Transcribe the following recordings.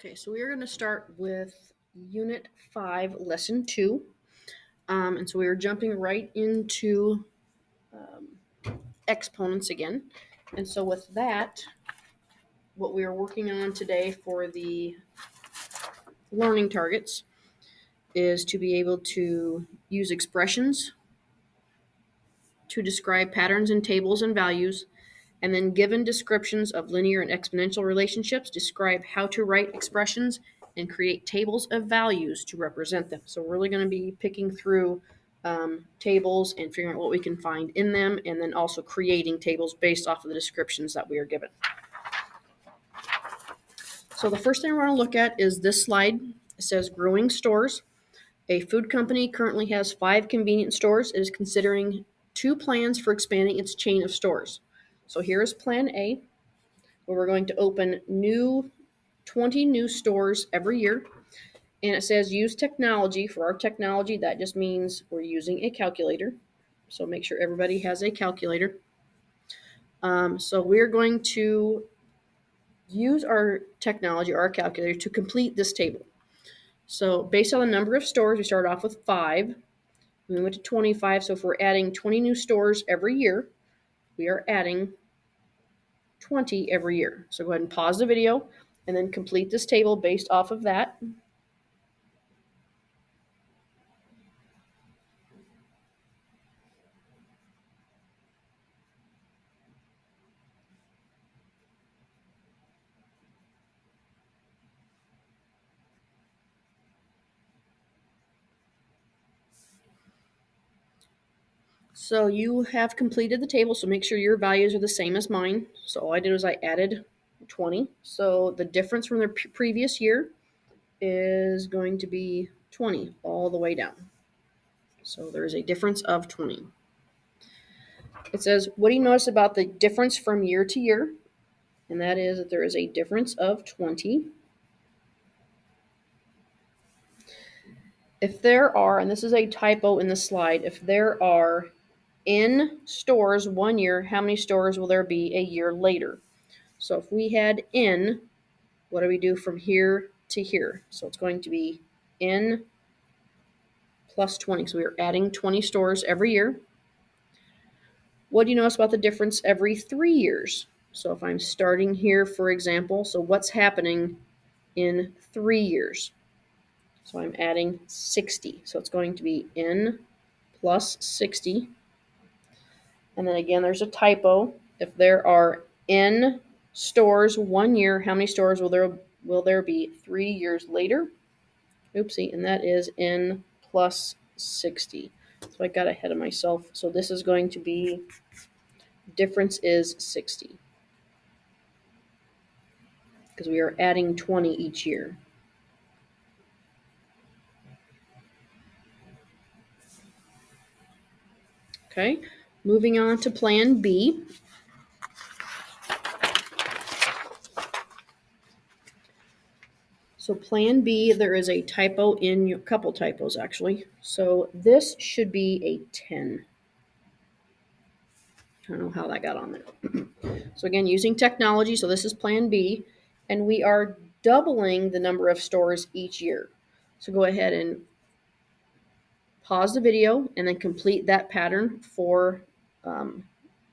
Okay, so we are going to start with Unit 5, Lesson 2. And so we are jumping right into exponents again. And so with that, what we are working on today for the learning targets is to be able to use expressions to describe patterns in tables and values, and then given descriptions of linear and exponential relationships, describe how to write expressions and create tables of values to represent them. So we're really going to be picking through tables and figuring out what we can find in them, and then also creating tables based off of the descriptions that we are given. So the first thing we're going to look at is this slide. It says growing stores. A food company currently has 5 convenience stores. It is considering 2 plans for expanding its chain of stores. So here is plan A, where we're going to open 20 new stores every year. And it says use technology. For our technology, that just means we're using a calculator. So make sure everybody has a calculator. So we're going to use our technology, our calculator, to complete this table. So based on the number of stores, we started off with 5. We went to 25. So if we're adding 20 new stores every year, we are adding 20 every year. So go ahead and pause the video and then complete this table based off of that. So you have completed the table, so make sure your values are the same as mine. So all I did was I added 20. So the difference from the previous year is going to be 20 all the way down. So there is a difference of 20. It says, what do you notice about the difference from year to year? And that is that there is a difference of 20. If there are, and this is a typo in the slide, if there are in stores 1 year, how many stores will there be a year later? So if we had in, what do we do from here to here? So it's going to be in plus 20. So we are adding 20 stores every year. What do you notice about the difference every 3 years? So if I'm starting here, for example, so what's happening in 3 years? So I'm adding 60. So it's going to be n plus 60. And then again, there's a typo. If there are n stores 1 year, how many stores will there be 3 years later? Oopsie, and that is n plus 60. So I got ahead of myself. So this is going to be, difference is 60. Because we are adding 20 each year. Okay, moving on to Plan B. So Plan B, there is a typo in a couple typos actually. So this should be a 10. I don't know how that got on there. So again, using technology, so this is Plan B, and we are doubling the number of stores each year. So go ahead and pause the video and then complete that pattern for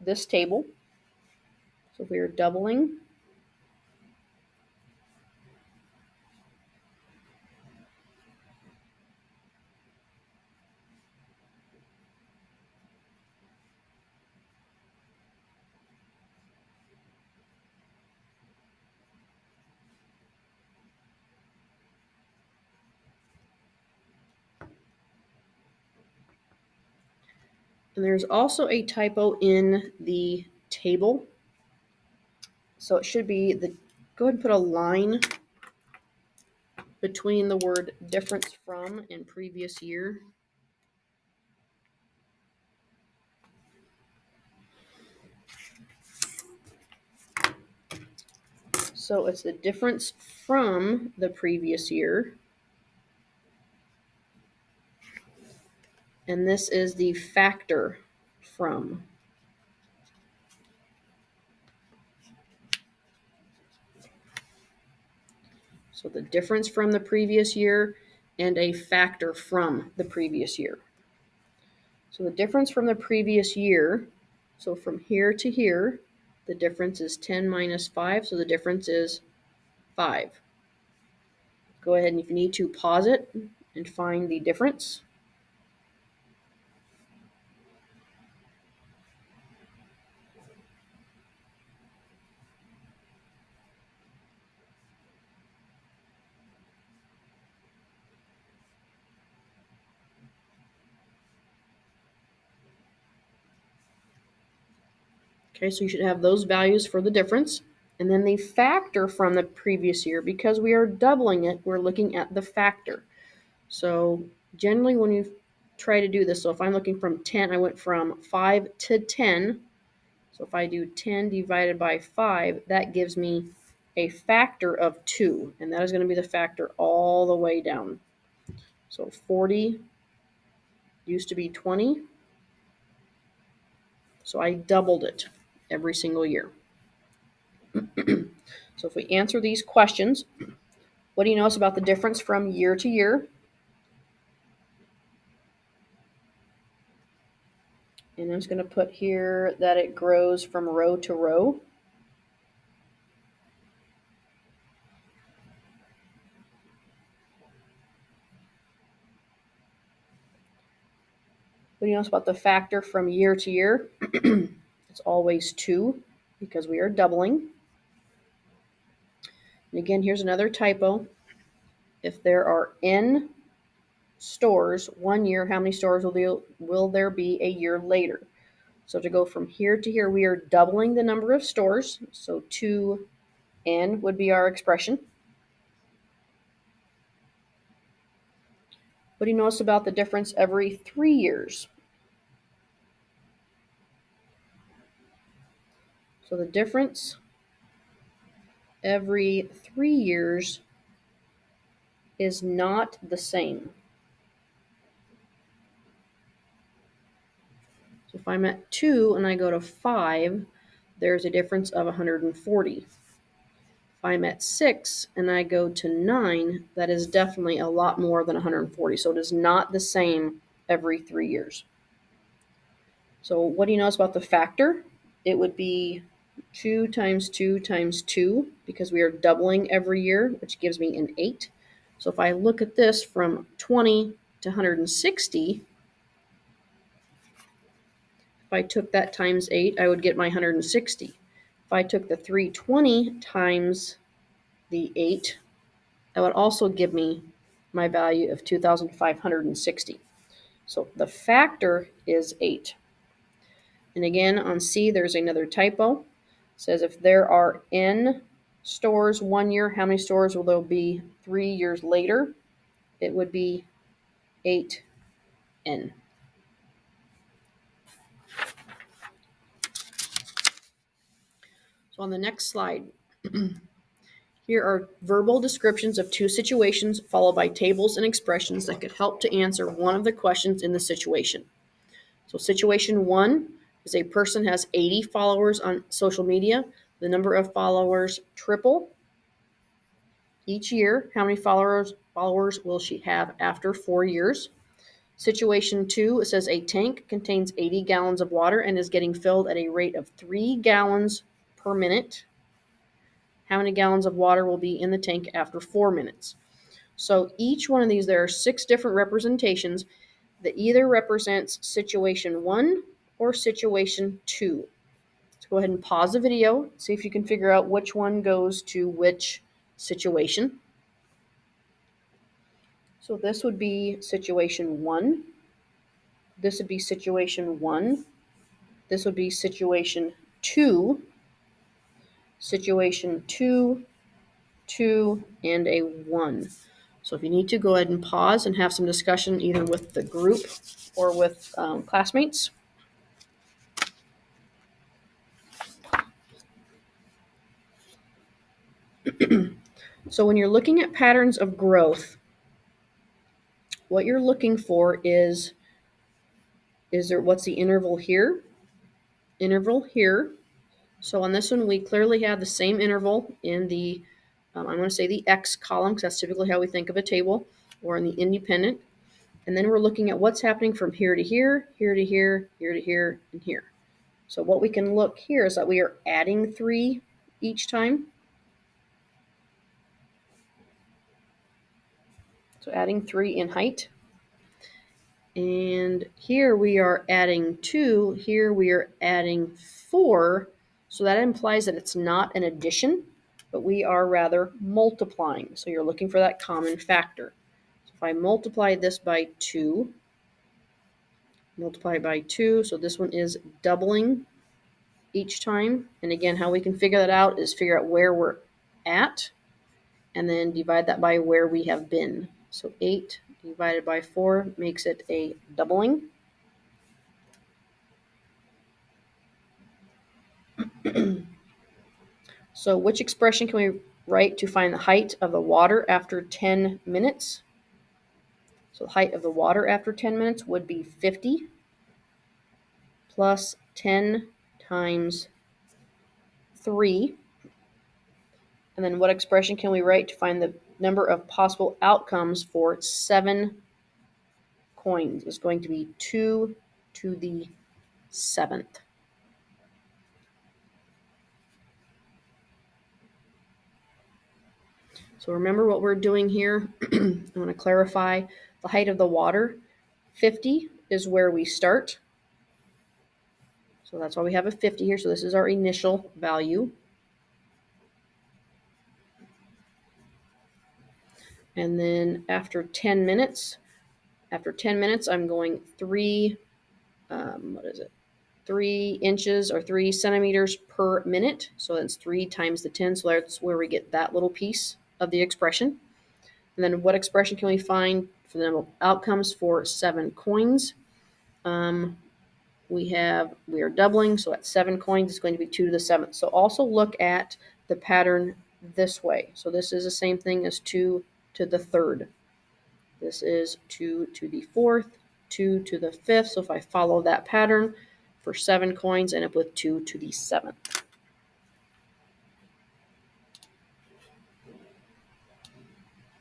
this table. So if we are doubling, and there's also a typo in the table. So it should be go ahead and put a line between the word difference from and previous year. So it's the difference from the previous year. And this is the factor from. So the difference from the previous year and a factor from the previous year. So the difference from the previous year, so from here to here, the difference is 10 minus 5, so the difference is 5. Go ahead and if you need to, pause it and find the difference. Okay, so you should have those values for the difference. And then the factor from the previous year, because we are doubling it, we're looking at the factor. So generally when you try to do this, so if I'm looking from 10, I went from 5 to 10. So if I do 10 divided by 5, that gives me a factor of 2. And that is going to be the factor all the way down. So 40 used to be 20. So I doubled it every single year. So if we answer these questions, what do you notice about the difference from year to year? And I'm just going to put here that it grows from row to row. What do you notice about the factor from year to year? It's always 2 because we are doubling. And again, here's another typo. If there are n stores 1 year, how many stores will there be a year later? So to go from here to here, we are doubling the number of stores. So 2n would be our expression. What do you notice about the difference every 3 years? So the difference every 3 years is not the same. So if I'm at 2 and I go to 5, there's a difference of 140. If I'm at 6 and I go to 9, that is definitely a lot more than 140. So it is not the same every 3 years. So what do you notice about the factor? It would be 2 times 2 times 2 because we are doubling every year, which gives me an 8. So if I look at this from 20 to 160, if I took that times 8, I would get my 160. If I took the 320 times the 8, that would also give me my value of 2,560. So the factor is 8. And again, on C, there's another typo. It says if there are n stores 1 year, how many stores will there be 3 years later? It would be 8n. So on the next slide, here are verbal descriptions of 2 situations followed by tables and expressions that could help to answer one of the questions in the situation. So situation 1 is a person has 80 followers on social media. The number of followers triple each year. How many followers will she have after 4 years? Situation 2, it says a tank contains 80 gallons of water and is getting filled at a rate of 3 gallons per minute. How many gallons of water will be in the tank after 4 minutes? So each one of these, there are 6 different representations that either represents situation 1 or situation 2. Let's go ahead and pause the video, see if you can figure out which one goes to which situation. So this would be situation 1. This would be situation 1. This would be situation 2. Situation 2, 2, and a 1. So if you need to, go ahead and pause and have some discussion either with the group or with classmates. So when you're looking at patterns of growth, what you're looking for is there, what's the interval here? Interval here. So on this one, we clearly have the same interval in the I'm going to say the X column because that's typically how we think of a table, or in the independent. And then we're looking at what's happening from here to here, here to here, here to here, and here. So what we can look here is that we are adding 3 each time. So adding 3 in height. And here we are adding 2. Here we are adding 4. So that implies that it's not an addition, but we are rather multiplying. So you're looking for that common factor. So if I multiply this by 2, multiply by 2, so this one is doubling each time. And again, how we can figure that out is figure out where we're at and then divide that by where we have been. So 8 divided by 4 makes it a doubling. So which expression can we write to find the height of the water after 10 minutes? So the height of the water after 10 minutes would be 50 plus 10 times 3. And then what expression can we write to find the number of possible outcomes for 7 coins? Is going to be 2 to the 7th. So remember what we're doing here. I'm going to clarify the height of the water. 50 is where we start. So that's why we have a 50 here. So this is our initial value. And then after 10 minutes, I'm going 3 inches or 3 centimeters per minute. So that's 3 times the 10. So that's where we get that little piece of the expression. And then what expression can we find for the number of outcomes for 7 coins? We are doubling, so at 7 coins, it's going to be 2 to the 7th. So also look at the pattern this way. So this is the same thing as 2 to the 3rd. This is 2 to the 4th, 2 to the 5th. So if I follow that pattern for 7 coins, I end up with 2 to the 7th.